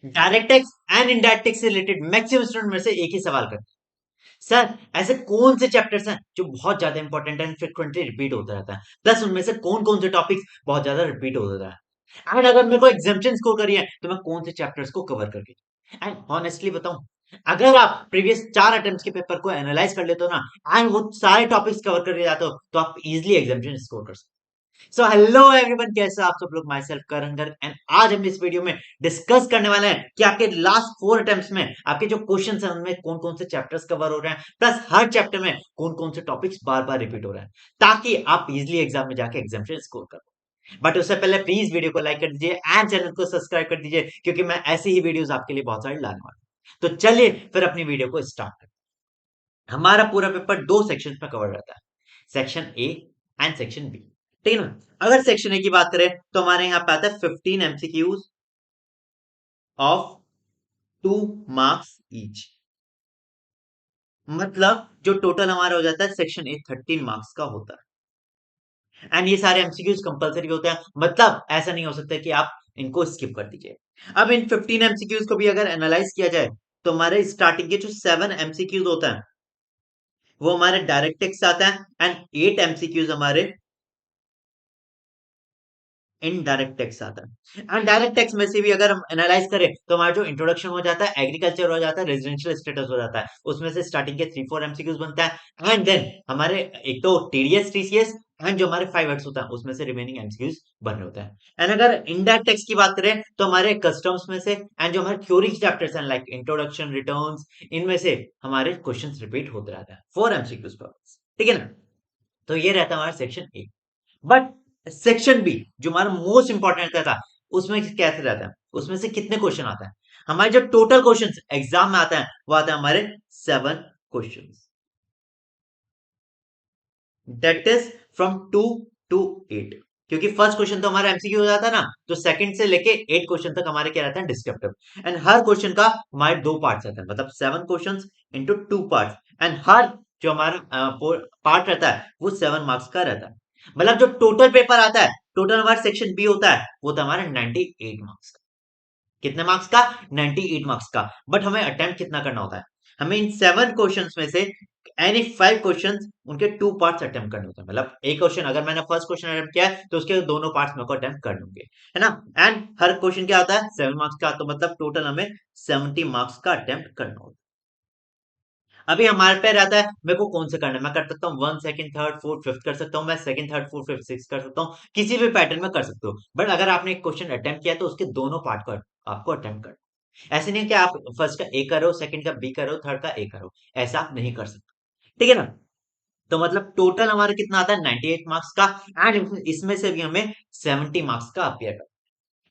Direct tax and indirect tax से related maximum student में से एक ही सवाल करते हैं, सर ऐसे कौन से चैप्टर्स हैं जो बहुत ज्यादा इंपॉर्टेंट है, फ्रिक्वेंटली रिपीट होता रहता है, प्लस उनमें से कौन कौन से टॉपिक्स बहुत ज्यादा रिपीट होता रहता है, एंड अगर मेरे को एग्जाम्पशन स्कोर करिए तो मैं कौन से चैप्टर्स को कवर करके। एंड ऑनेस्टली बताऊं, अगर आप प्रीवियस 4 अटेम्प्ट्स के पेपर को एनालाइज कर लेते हो ना, एंड वो सारे टॉपिक्स कवर करके जाते हो, तो आप इजिली एग्जाम्पशन स्कोर कर सकते हो। सो हेलो एवरीवन, कैसे हो आप सब लोग। My self Karan Garg, and आज हम इस वीडियो में डिस्कस करने वाले हैं कि आपके लास्ट 4 अटेम्प्ट्स में आपके जो क्वेश्चंस हैं उनमें कौन कौन से चैप्टर्स कवर हो रहे हैं, प्लस हर चैप्टर में कौन कौन से टॉपिक्स बार बार रिपीट हो रहे हैं, ताकि आप इजिली एग्जाम में जाके एग्जाम्पशन स्कोर करो। बट उससे पहले प्लीज वीडियो को लाइक कर दीजिए एंड चैनल को सब्सक्राइब कर दीजिए, क्योंकि मैं ऐसी ही वीडियोस आपके लिए बहुत सारी लाने वाला हूं। तो चलिए फिर अपनी वीडियो को स्टार्ट करते हैं। हमारा पूरा पेपर 2 सेक्शंस में कवर रहता है, section A and section B. ठीक है ना। अगर सेक्शन ए की बात करें तो हमारे यहाँ पे आता है 15 MCQs ऑफ 2 मार्क्स ईच। मतलब जो टोटल हमारा हो जाता है सेक्शन ए 13 मार्क्स का होता है, एंड ये सारे एमसीक्यूज कंपलसरी होते हैं, मतलब ऐसा नहीं हो सकता कि आप इनको स्किप कर दीजिए। अब इन 15 MCQs को भी अगर एनालाइज किया जाए तो हमारे स्टार्टिंग के जो 7 MCQs होते हैं वो हमारे डायरेक्ट टेक्स्ट आता है, एंड 8 MCQs हमारे इनडायरेक्ट टैक्स आता है। एंड डायरेक्ट टैक्स में से भी अगर हम एनालाइज करें तो हमारा जो इंट्रोडक्शन हो जाता है, एग्रीकल्चर हो जाता है, रेजिडेंशियल स्टेटस हो जाता है, उसमें से स्टार्टिंग के 3-4 MCQs बनता है, एंड देन हमारे एक तो टीडीएस टीसीएस एंड जो हमारे 5 एक्स होता है उसमें से रिमेनिंग एमसीक्यूज बन रहे होते हैं। एंड अगर इनडायरेक्ट टैक्स की बात करें तो हमारे कस्टम्स में से एंड जो हमारे थ्योरी के चैप्टर्स हैं लाइक इंट्रोडक्शन, रिटर्न्स, इनमें से हमारे क्वेश्चंस रिपीट होते रहते हैं 4 MCQs पर। ठीक है ना। तो ये रहता है हमारा section A. But section B जो हमारा मोस्ट इंपॉर्टेंट रहता था, उसमें कैसे रहता है, उसमें से कितने क्वेश्चन आता है। हमारे जो टोटल क्वेश्चन एग्जाम में आता है वो आता है हमारे 7 question, that is from 2 to 8। क्योंकि फर्स्ट क्वेश्चन तो हमारा एमसीक्यू हो जाता है ना, तो सेकंड से लेके 8 क्वेश्चन तक हमारे क्या रहता है, डिस्क्रिप्टिव। एंड हर क्वेश्चन का हमारे 2 पार्ट्स रहता है, मतलब 7 क्वेश्चन इंटू 2 पार्ट्स, एंड हर जो हमारा पार्ट रहता है वो 7 मार्क्स का रहता है। मतलब जो टोटल पेपर आता है, टोटल हमारा सेक्शन बी होता है वो तो हमारा 98 मार्क्स का। कितने मार्क्स का, 98 मार्क्स का। बट हमें अटेम्प्ट कितना करना होता है, हमें इन 7 क्वेश्चंस में से एनी 5 क्वेश्चंस उनके 2 पार्ट्स अटेम्प्ट करने होते हैं। मतलब एक क्वेश्चन अगर मैंने फर्स्ट क्वेश्चन अटेम्प्ट किया है तो उसके दोनों पार्ट्स मेरे को अटेम्प्ट करने होंगे, है ना। एंड हर क्वेश्चन क्या आता है, 7 मार्क्स का, तो मतलब टोटल हमें 70 मार्क्स का अटेम्प्ट करना होता है। अभी हमारे पे रहता है मेरे को कौन से करना है, मैं कर सकता हूँ 1, 2, 3, 4, 5 कर सकता हूँ, मैं second, third, fourth, fifth, six कर सकता हूँ, किसी भी पैटर्न में कर सकते हो। बट अगर आपने एक क्वेश्चन अटेम्प्ट किया है, तो उसके दोनों पार्ट को आपको अटेम्प्ट करना। ऐसे नहीं है कि आप फर्स्ट का ए करो, सेकंड का बी करो, थर्ड का ए करो, ऐसा आप नहीं कर सकते। ठीक है ना। तो मतलब टोटल हमारा कितना आता है, 98 मार्क्स का, एंड इसमें से भी हमें 70 मार्क्स का अपियर करना।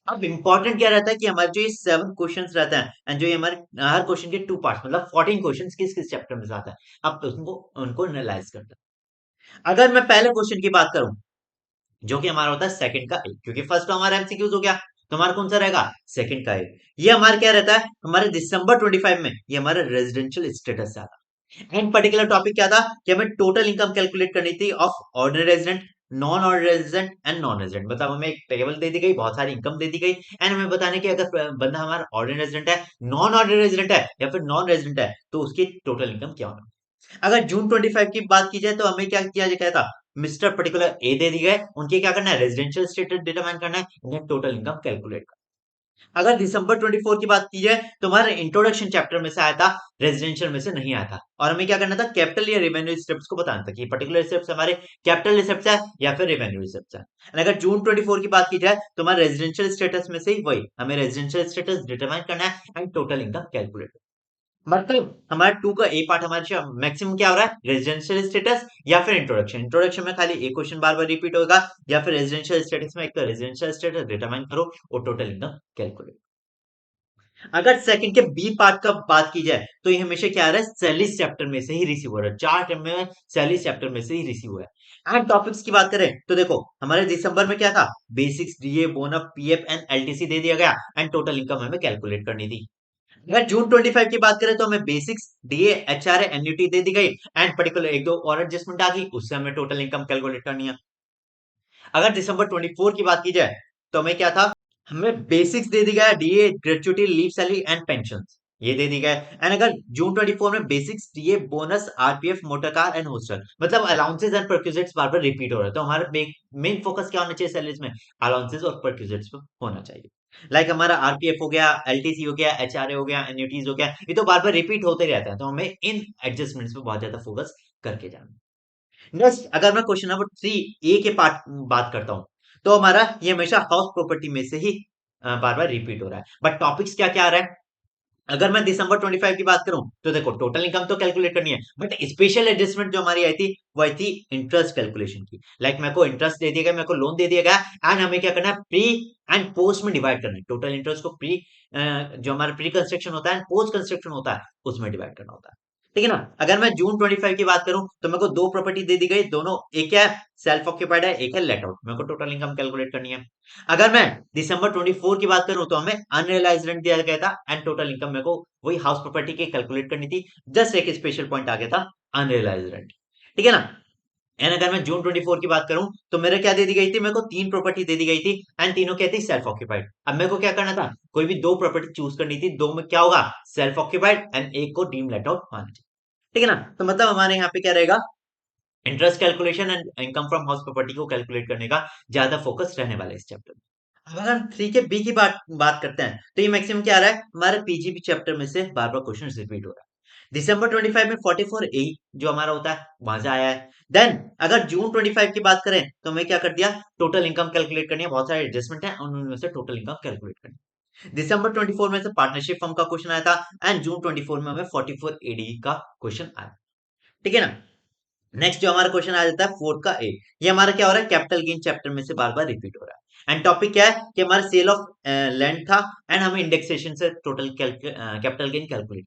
अब इंपॉर्टेंट क्या रहता है कि हमारे जो ये 7 क्वेश्चंस रहता है, एंड जो ये हमारे हर क्वेश्चन के 2 पार्ट्स, मतलब 14 क्वेश्चंस किस किस चैप्टर में से आता है, अब उनको उनको एनालाइज करता है। अगर मैं पहले क्वेश्चन की बात करूं, जो कि हमारा होता है सेकंड का ए, क्योंकि फर्स्ट तो हमारा एमसीक्यूज हो गया, तो हमारा कौन सा रहेगा, सेकंड का ए। ये हमारा क्या रहता है, हमारे दिसंबर 25 में ये हमारा रेजिडेंशियल स्टेटस आता है। एंड पर्टिकुलर टॉपिक क्या था कि हमें टोटल इनकम कैलकुलेट करनी थी of ordinary resident, non ordinary resident and non resident. मतलब हमें एक टेबल दे दी गई, बहुत सारी इनकम दे दी गई, एंड हमें बताने की अगर बंदा हमारा ऑर्डिनरी रेजिडेंट है, नॉन ऑर्डिनरी रेजिडेंट है या फिर नॉन रेजिडेंट है, तो उसकी टोटल इनकम क्या होना। अगर जून 25 की बात की जाए तो हमें क्या किया गया था, मिस्टर पर्टिकुलर ए दे दी गए, उनके क्या करना है, रेजिडेंशियल स्टेटस डिटरमाइन करना है, उन्हें टोटल इनकम कैलकुलेट। अगर दिसंबर 24 की बात की जाए तो हमारे इंट्रोडक्शन चैप्टर में से आया था, रेजिडेंशियल में से नहीं आया था, और हमें क्या करना था, कैपिटल या रेवेन्यू रिसिप्ट्स को बताना था कि पर्टिकुलर रिसिप्ट्स हमारे कैपिटल रिसिप्ट्स है या फिर रेवेन्यू रिसिप्ट्स है। और अगर जून 24 की बात की जाए तो हमारे रेजिडेंशियल स्टेटस में से ही वही हमें रेजिडेंशियल स्टेटस डिटरमाइन करना है एंड टोटल इनकम कैलकुलेट। मतलब हमारा टू का ए पार्ट हमारे मैक्सिमम क्या हो रहा है, रेजिडेंशियल स्टेटस या फिर इंट्रोडक्शन। इंट्रोडक्शन में खाली एक क्वेश्चन बार बार रिपीट होगा, या फिर रेजिडेंशियल स्टेटस में एक तो रेजिडेंशियल स्टेटस डिटरमाइन करो और टोटल इनकम कैलकुलेट। अगर सेकंड के बी पार्ट का बात की जाए तो ये हमेशा क्या आ रहा है, 40 चैप्टर में से ही रिसीव हो रहा है, 4 टर्म में 40 चैप्टर में से ही रिसीव हुआ है। एंड टॉपिक्स की बात करें तो देखो हमारे दिसंबर में क्या था, basics, DA, bonus, PF and LTC दे दिया गया, एंड टोटल इनकम हमें कैलकुलेट करनी थी। अगर जून 25 की बात करें तो हमें बेसिक्स, डीए, एचआरए, एन्युटी दे दी गई, एंड पर्टिकुलर एक दो और एडजस्टमेंट आ गई, उससे हमें टोटल इनकम कैलकुलेट करनी है। अगर दिसंबर 24 की बात की जाए तो हमें क्या था, हमें बेसिक्स दे दी गया है, DA, gratuity, leave salary and pension, ये दे दी गया है। एंड अगर जून 24 में basics, DA, bonus, RPF, motor car and hostel, मतलब अलाउंसेस एंड परक्यूजेट्स बार बार रिपीट हो रहा है, तो हमारा मेन फोकस क्या होना चाहिए सैलरीज में? अलाउंसेस और परक्यूजेट्स पे होना चाहिए। लाइक हमारा आरपीएफ हो गया, एलटीसी हो गया, एचआरए हो गया, एन्युटीज हो गया, ये तो बार बार रिपीट होते रहता है, तो हमें इन एडजस्टमेंट्स पे बहुत ज्यादा फोकस करके जाना। नेक्स्ट, अगर मैं क्वेश्चन नंबर 3 ए के पार्ट बात करता हूं, तो हमारा ये हमेशा हाउस प्रॉपर्टी में से ही बार बार रिपीट हो रहा है, बट टॉपिक्स क्या क्या आ रहा है? अगर मैं दिसंबर 25 की बात करूं, तो देखो टोटल इनकम तो कैलकुलेट करनी है, बट स्पेशल एडजस्टमेंट जो हमारी आई थी वो आई थी इंटरेस्ट कैलकुलेशन की। लाइक मेरे को इंटरेस्ट दे दिया गया, मेरे को लोन दे दिया गया, एंड हमें क्या करना है, प्री एंड पोस्ट में डिवाइड करना है। टोटल इंटरेस्ट को प्री, जो हमारा प्री कंस्ट्रक्शन होता है, पोस्ट कंस्ट्रक्शन होता है, उसमें डिवाइड करना होता है। ठीक है ना? अगर मैं जून 25 की बात करूं, तो मेरे को दो प्रॉपर्टी दे दी गई, दोनों एक है सेल्फ ऑक्यूपाइड है, एक है लेट आउट, मेरे को टोटल इनकम कैलकुलेट करनी है। अगर मैं दिसंबर 24 की बात करूं, तो हमें अनरियलाइज रेंट दिया गया था, एंड टोटल इनकम मेरे को वही हाउस प्रॉपर्टी की कैलकुलेट करनी थी। जस्ट एक स्पेशल पॉइंट आ गया था, अनरियलाइज रेंट। ठीक है ना? एंड अगर मैं जून 24 की बात करूं, तो मेरे क्या दे दी गई थी, मेरे को तीन प्रॉपर्टी दे दी गई थी, एंड तीनों क्या थी, सेल्फ ऑक्यूपाइड। अब मेरे को क्या करना था, कोई भी दो प्रॉपर्टी चूज करनी थी, दो में क्या होगा, सेल्फ ऑक्यूपाइड, एंड एक को डीम लेट आउट माना जाए। ठीक है ना? तो मतलब हमारे यहाँ पे क्या रहेगा, interest calculation and income from house property को कैलकुलेट करने का ज्यादा फोकस रहने वाला है इस चैप्टर में। अब अगर हम 3 के बी की बात करते हैं, तो ये मैक्सिमम क्या आ रहा है, हमारे पीजीबी चैप्टर में से बार बार क्वेश्चन रिपीट हो रहा है। दिसंबर 25 में 44 ए जो हमारा होता है, वहां से आया है। देन अगर जून 25 की बात करें, तो हमें क्या कर दिया, टोटल इनकम कैलकुलेट करनी है, बहुत सारे एडजस्टमेंट है, उनमें से टोटल इनकम कैलकुलेट करनी है। दिसंबर 24 में से पार्टनरशिप फर्म का क्वेश्चन आया था, एंड जून 24 में हमें 44 AD का क्वेश्चन आया। ठीक है ना? नेक्स्ट जो हमारा क्वेश्चन आ जाता है 4 का ए, ये हमारा क्या हो रहा है, कैपिटल गेन चैप्टर में से बार बार रिपीट हो रहा है। एंड टॉपिक क्या है कि हमारा सेल ऑफ लैंड था, एंड हमें इंडेक्सेशन से टोटल कैपिटल गेन कैलकुलेट।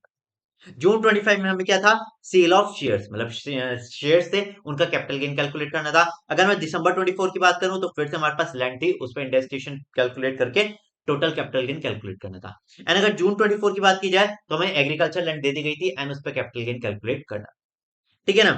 जून 25 में हमें क्या था, सेल ऑफ शेयर्स, मतलब शेयर्स थे, उनका कैपिटल गेन कैलकुलेट करना था। अगर मैं दिसंबर 24 की बात करूं, तो फिर से हमारे पास लैंड थी, उस पर इंडेक्सेशन कैलकुलेट करके टोटल कैपिटल गेन कैलकुलेट करना था। एंड अगर जून 24 की बात की जाए, तो हमें एग्रीकल्चर लैंड दे दी गई थी, एंड उस पर कैपिटल गेन कैलकुलेट करना। ठीक है ना?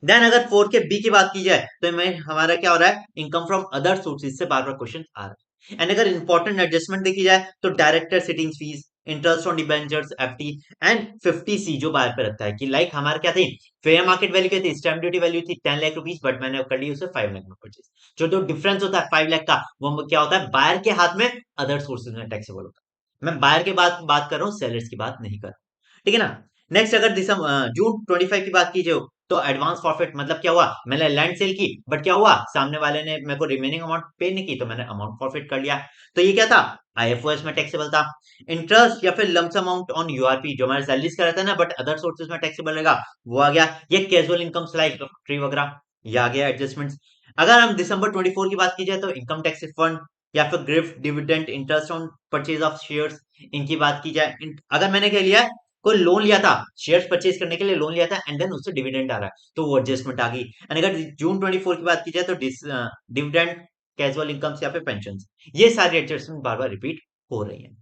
देन अगर 4 के बी की बात की जाए, तो में हमारा क्या हो रहा है, इनकम फ्रॉम अदर सोर्सेज से बार बार क्वेश्चन आ रहा है। एंड अगर इंपॉर्टेंट एडजस्टमेंट देखी जाए, तो director sitting fees, interest on debentures FT, and 50C जो बाहर पे रखता है, कि लाइक हमारे क्या थी, फेयर मार्केट वैल्यू क्या थी, स्टैम्प ड्यूटी वैल्यू थी 10 लाख रुपीज, बट मैंने कर ली उसे 5 लाख में परचेज। जो जो डिफरेंस होता है 5 लाख का, वो क्या होता है, बायर के हाथ में, अदर सोर्सेज में टैक्सेबल होता है। मैं बायर के बात कर रहा हूँ, सेलर्स की बात नहीं कर रहा हूँ। ठीक है ना? नेक्स्ट अगर दिसंबर जून 25 की बात की जाए, तो एडवांस फॉरफिट मतलब क्या हुआ, मैंने लैंड सेल की, बट क्या हुआ, सामने वाले ने मेरे को रिमेनिंग अमाउंट पे नहीं की, तो मैंने अमाउंट फॉरफिट कर लिया। तो ये क्या था, आईएफओएस में टैक्सेबल था। इंटरेस्ट या फिर लम्स अमाउंट ऑन यूआरपी जो हमारे सैलरीज का रहता है ना, बट अदर सोर्सेज में टैक्सेबल रहेगा, वो आ गया। ये कैजुअल इनकम लाइक ट्री वगैरह, ये आ गया एडजस्टमेंट्स। अगर हम दिसंबर 24 की बात की जाए, तो इनकम टैक्स रिफंड या फिर gift, dividend, interest on purchase of shares, इनकी बात की जाए। अगर मैंने क्या लिया है, कोई लोन लिया था, शेयर्स परचेज करने के लिए लोन लिया था, एंड देन उससे डिविडेंड आ रहा है, तो वो एडजस्टमेंट आ गई। एंड अगर जून 24 की बात की जाए, तो डिविडेंड, कैजुअल इनकम्स या फिर पेंशन, ये सारी एडजस्टमेंट बार बार रिपीट हो रही है।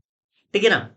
ठीक है ना?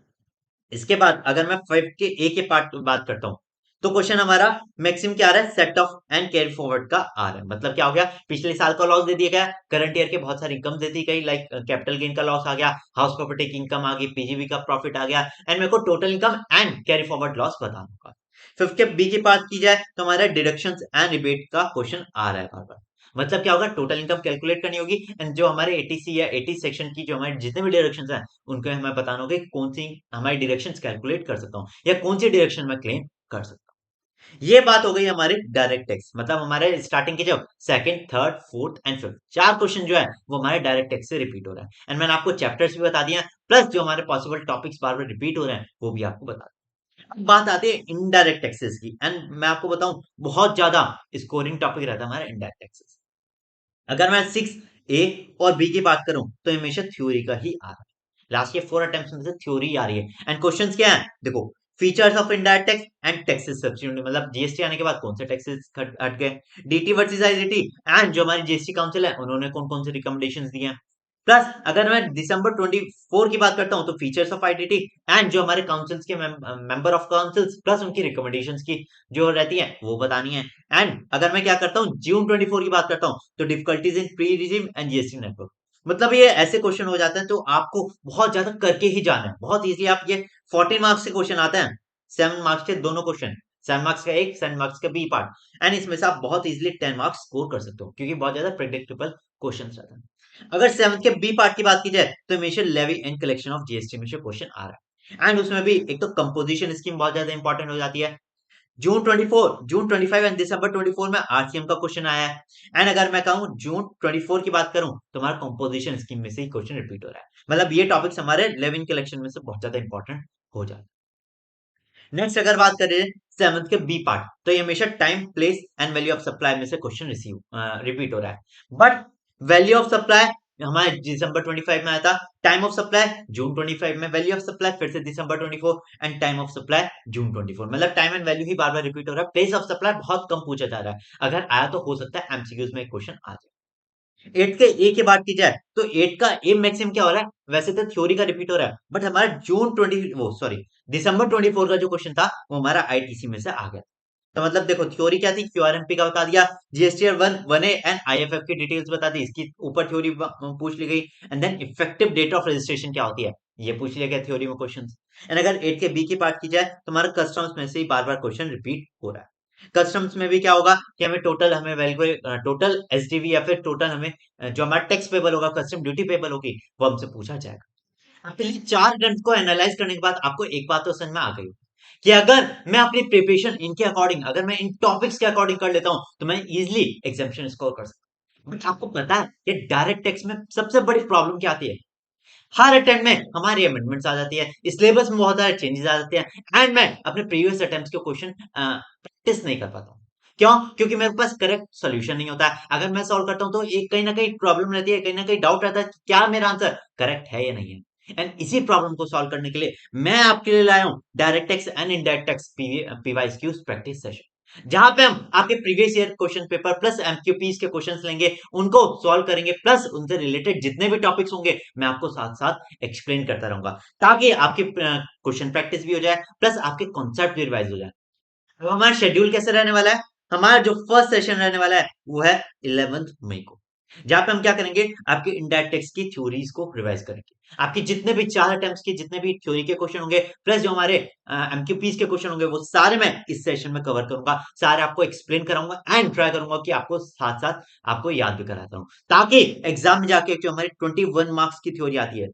इसके बाद अगर मैं 5 के ए के पार्ट बात करता हूँ, तो क्वेश्चन हमारा मैक्सिमम क्या आ रहा है, set of and carry forward का आ रहा है। मतलब क्या हो गया, पिछले साल का लॉस दे दिया गया, करंट ईयर के बहुत सारी इनकम दे दी गई, लाइक कैपिटल गेन का लॉस आ गया, हाउस प्रॉपर्टी की इनकम आ गई, पीजीबी का प्रॉफिट आ गया, एंड मेरे को total income and carry forward loss बताना होगा। 5 के बी की बात की जाए, तो हमारा डिडक्शंस एंड रिबेट का क्वेश्चन आ रहा है बार बार। मतलब क्या होगा, टोटल इनकम कैलकुलेट करनी होगी, एंड जो हमारे एटीसी या एटी सेक्शन की जो हमारे जितने भी डायरेक्शंस हैं, उनको हमें बताना होगा कि कौन सी हमारी डायरेक्शंस कैलकुलेट कर सकता हूँ, या कौन सी डायरेक्शन में क्लेम कर सकता हूँ। ये बात हो गई हमारे डायरेक्ट टैक्स, मतलब हमारे स्टार्टिंग के जो second, third, fourth and fifth चार क्वेश्चन जो है, वो हमारे डायरेक्ट टैक्स से रिपीट हो रहा है। एंड मैंने आपको चैप्टर्स भी बता दिए हैं, प्लस जो हमारे पॉसिबल टॉपिक्स बार बार रिपीट हो रहे हैं, वो भी आपको बता दिया। अब बात आती है इनडायरेक्ट टैक्सेस की, एंड मैं आपको बताऊं, बहुत ज्यादा स्कोरिंग टॉपिक रहता है हमारा इनडायरेक्ट टैक्सेस। अगर मैं 6 ए और बी की बात करूं, तो हमेशा थ्योरी का ही आ रहा है। लास्ट के 4 अटेम्प्ट में से थ्योरी आ रही है। एंड क्वेश्चंस क्या है, देखो, features of indirect tax and taxes substitute, मतलब जीएसटी आने के बाद कौन से टैक्सेस हट गए, डीटी वर्सेस आईजीटी, एंड जो हमारी जीएसटी काउंसिल है, उन्होंने कौन कौन से रिकमेंडेशंस दिए हैं। प्लस अगर मैं दिसंबर 24 की बात करता हूं, तो फीचर्स ऑफ आईडीटी, एंड जो हमारे काउंसिल्स के मेंबर ऑफ काउंसिल्स, प्लस उनकी रिकमेंडेशंस की जो रहती है, वो बतानी है। एंड अगर मैं क्या करता हूँ, जून 24 की बात करता हूँ, तो difficulties in pre regime and GST network, मतलब ये ऐसे क्वेश्चन हो जाते हैं तो आपको बहुत ज्यादा करके ही जाना है, बहुत इजी। आप ये 14 मार्क्स के क्वेश्चन आते हैं, 7 मार्क्स के दोनों क्वेश्चन, 7 मार्क्स का एक, 7 मार्क्स का बी पार्ट, एंड इसमें से आप बहुत इजीली 10 मार्क्स स्कोर कर सकते हो क्योंकि बहुत ज्यादा प्रिडिक्टेबल क्वेश्चन रहते हैं। अगर 7th के बी पार्ट की बात की जाए तो initial levy and collection of GST में से क्वेश्चन आ रहा है, एंड उसमें भी एक तो कंपोजिशन स्कीम बहुत ज्यादा इंपॉर्टेंट हो जाती है। जून 25 एंड दिसंबर 24 में आरसीएम का क्वेश्चन आया है, एंड अगर मैं कहूं जून 24 की बात करूं तो हमारा कंपोजिशन स्कीम में से ही क्वेश्चन रिपीट हो रहा है। मतलब ये टॉपिक्स हमारे 11 कलेक्शन में से बहुत ज्यादा इंपॉर्टेंट हो जाता है। नेक्स्ट अगर बात करें 7th के बी पार्ट, तो ये हमेशा time, place and value of supply में से क्वेश्चन रिसीव रिपीट हो रहा है। बट वैल्यू ऑफ सप्लाई हमारे दिसंबर 25 में आया था, टाइम ऑफ सप्लाई जून 25 में, वैल्यू ऑफ सप्लाई फिर से दिसंबर 24, एंड टाइम ऑफ सप्लाई जून 24। मतलब टाइम एंड वैल्यू ही बार बार रिपीट हो रहा है, प्लेस ऑफ सप्लाई बहुत कम पूछा जा रहा है, अगर आया तो हो सकता है एमसीक्यूज में एक क्वेश्चन आ जाए। 8 के ए की बात की जाए तो 8 का ए मैक्सिमम क्या हो रहा है, वैसे तो थ्योरी का रिपीट हो रहा है, बट हमारा जून 20 वो सॉरी दिसंबर 24 का जो क्वेश्चन था वो हमारा आईटीसी में से आ गया। तो मतलब देखो थ्योरी क्या थी, क्यूआरएमपी का बता दिया, जीएसटीआर 1 1 ए एंड आईएफएफ की डिटेल्स बता दी, इसकी ऊपर थ्योरी पूछ ली गई, and then effective date of registration क्या होती है ये पूछ लिया गया थ्योरी में क्वेश्चन। एंड अगर 8 के बी की बात की जाए तो हमारा कस्टम्स में से ही बार बार क्वेश्चन रिपीट हो रहा है। कस्टम्स में भी क्या होगा कि हमें टोटल, हमें वैल्यू टोटल एसडीवी या फिर टोटल हमें जो हमारा टैक्स पेबल होगा, कस्टम ड्यूटी पेबल होगी, वो हमसे पूछा जाएगा। आपके लिए 4 टर्म्स को एनालाइज करने के बाद आपको एक बात तो समझ में आ गई कि अगर मैं अपनी प्रिपरेशन इनके अकॉर्डिंग, अगर मैं इन टॉपिक्स के अकॉर्डिंग कर लेता हूं तो मैं इजीली एग्जामिनेशन स्कोर कर सकता हूं। बट आपको पता है कि डायरेक्ट टेक्स्ट में सबसे बड़ी प्रॉब्लम क्या आती है, हर अटेम्प्ट में हमारी अमेंडमेंट्स आ जाती है, सिलेबस में बहुत सारे चेंजेस आ जाते हैं, एंड मैं अपने प्रीवियस अटेम्प्ट्स के क्वेश्चन प्रैक्टिस नहीं कर पाता हूँ। क्यों? क्योंकि मेरे पास करेक्ट सॉल्यूशन नहीं होता है। अगर मैं सॉल्व करता हूँ तो एक कहीं ना कहीं प्रॉब्लम रहती है, कहीं ना कहीं डाउट रहता है कि क्या मेरा आंसर करेक्ट है या नहीं है। एंड इसी प्रॉब्लम को सॉल्व करने के लिए मैं आपके लिए लाया हूँ direct tax and indirect tax PYQs practice session, जहां पे हम आपके previous year question paper plus MCQs के क्वेश्चंस लेंगे, उनको सॉल्व करेंगे, प्लस उनसे रिलेटेड जितने भी टॉपिक्स होंगे मैं आपको साथ साथ एक्सप्लेन करता रहूंगा, ताकि आपकी क्वेश्चन प्रैक्टिस भी हो जाए, प्लस आपके कॉन्सेप्ट भी रिवाइज हो जाए। अब हमारा शेड्यूल कैसे रहने वाला है, हमारा जो फर्स्ट सेशन रहने वाला है वो है 11th मई को, जहां पे हम क्या करेंगे, आपके इंडायरेक्ट टैक्स की थ्योरीज को रिवाइज करेंगे। आपके जितने भी 4 अटेम्प्ट्स के जितने भी थ्योरी के क्वेश्चन होंगे, प्लस जो हमारे एमक्यूपीज के क्वेश्चन होंगे, वो सारे मैं इस सेशन में कवर करूंगा, सारे आपको एक्सप्लेन कराऊंगा, एंड ट्राई करूंगा कि आपको साथ साथ आपको याद भी कराता हूं, ताकि एग्जाम में जाके जो हमारी 21 मार्क्स की थ्योरी आती है,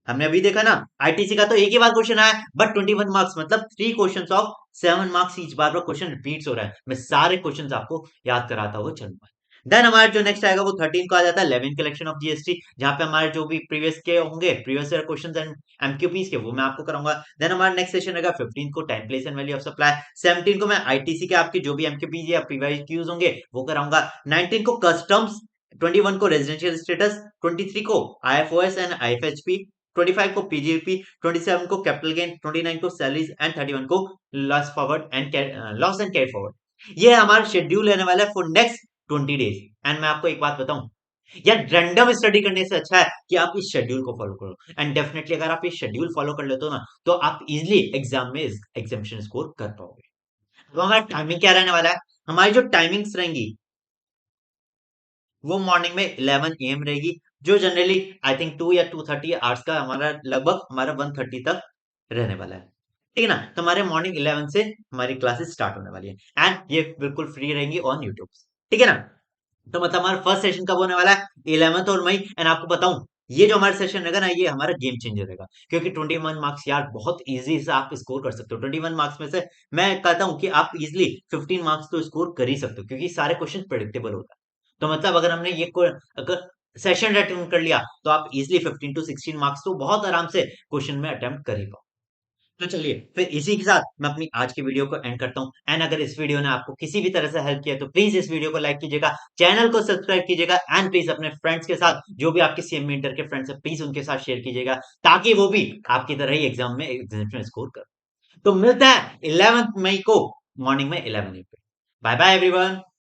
हमने अभी देखा ना, आईटीसी का तो एक ही बार क्वेश्चन आया, बट 21 मार्क्स मतलब 3 questions of 7 marks each, bar bar question repeats हो रहा है, मैं सारे क्वेश्चंस आपको याद कराता हुआ चलूंगा। देन हमारा जो नेक्स्ट आएगा वो 13 को आ जाता है 11 कलेक्शन ऑफ जीएसटी, जहां पे हमारे जो भी प्रीवियस के होंगे, प्रीवियस ईयर क्वेश्चंस एंड एमक्यूपीज के, वो मैं आपको कराऊंगा। देन हमारा नेक्स्ट सेशन रहेगा 15 को time, place and value of supply, 17 को मैं आईटीसी के आपके जो भी एमक्यूपीज या पीवाईक्यूज होंगे वो कराऊंगा, 19 को कस्टम्स, 21 को रेजिडेंशियल स्टेटस, 23 को आईएफओएस एंड आईएफएचपी, 25 को पीजीपी, 27 को कैपिटल गेन, 29 को सैलरीज, एंड 31 को loss forward and loss and carry forward. ये हमारा शेड्यूल रहने वाला है फॉर नेक्स्ट 20 डेज। एंड मैं आपको एक बात बताऊं, यार रैंडम स्टडी करने से अच्छा है कि आप इस शेड्यूल को फॉलो करो, एंड डेफिनेटली अगर आप इस शेड्यूल फॉलो कर लेते हो ना तो आप इजिली एग्जाम में एग्जामिनेशन स्कोर कर पाओगे। तो हमारा टाइमिंग क्या रहने वाला है, हमारी जो टाइमिंग्स रहेंगी वो मॉर्निंग में 11 AM रहेगी, जो जनरली आई थिंक 2 या 2:30 आवर्स का हमारा लगभग हमारा 1:30 तक रहने वाला है। ठीक है ना, तो हमारे मॉर्निंग 11 से हमारी क्लासेस स्टार्ट होने वाली है, एंड ये बिल्कुल फ्री रहेंगी ऑन यूट्यूब। ठीक है ना, तो मतलब हमारा फर्स्ट सेशन कब होने वाला है, 11th और मई। एंड आपको बताऊं, ये जो हमारा सेशन रहेगा ना ये हमारा गेम चेंजर रहेगा, क्योंकि 21 मार्क्स यार बहुत इजी से आप स्कोर कर सकते हो। 21 मार्क्स में से मैं कहता हूं कि आप इजिली 15 मार्क्स तो स्कोर कर ही सकते हो, क्योंकि सारे क्वेश्चन प्रेडिक्टेबल होता है। तो मतलब अगर हमने ये अगर सेशन अटेम्प्ट कर लिया तो आप इजिली 15 to 16 मार्क्स तो बहुत आराम से क्वेश्चन में अटेम्प्ट कर ही पाओ। तो चलिए फिर इसी के साथ मैं अपनी आज की वीडियो को एंड करता हूं, एंड अगर इस वीडियो ने आपको किसी भी तरह से हेल्प किया तो प्लीज इस वीडियो को लाइक कीजिएगा, चैनल को सब्सक्राइब कीजिएगा, एंड प्लीज अपने फ्रेंड्स के साथ, जो भी आपके सीएमए इंटर के फ्रेंड्स हैं, प्लीज उनके साथ शेयर कीजिएगा, ताकि वो भी आपकी तरह ही एग्जाम में एग्जाम स्कोर कर। तो मिलता है 11 मई को मॉर्निंग में 11 AM पे। Bye bye everyone.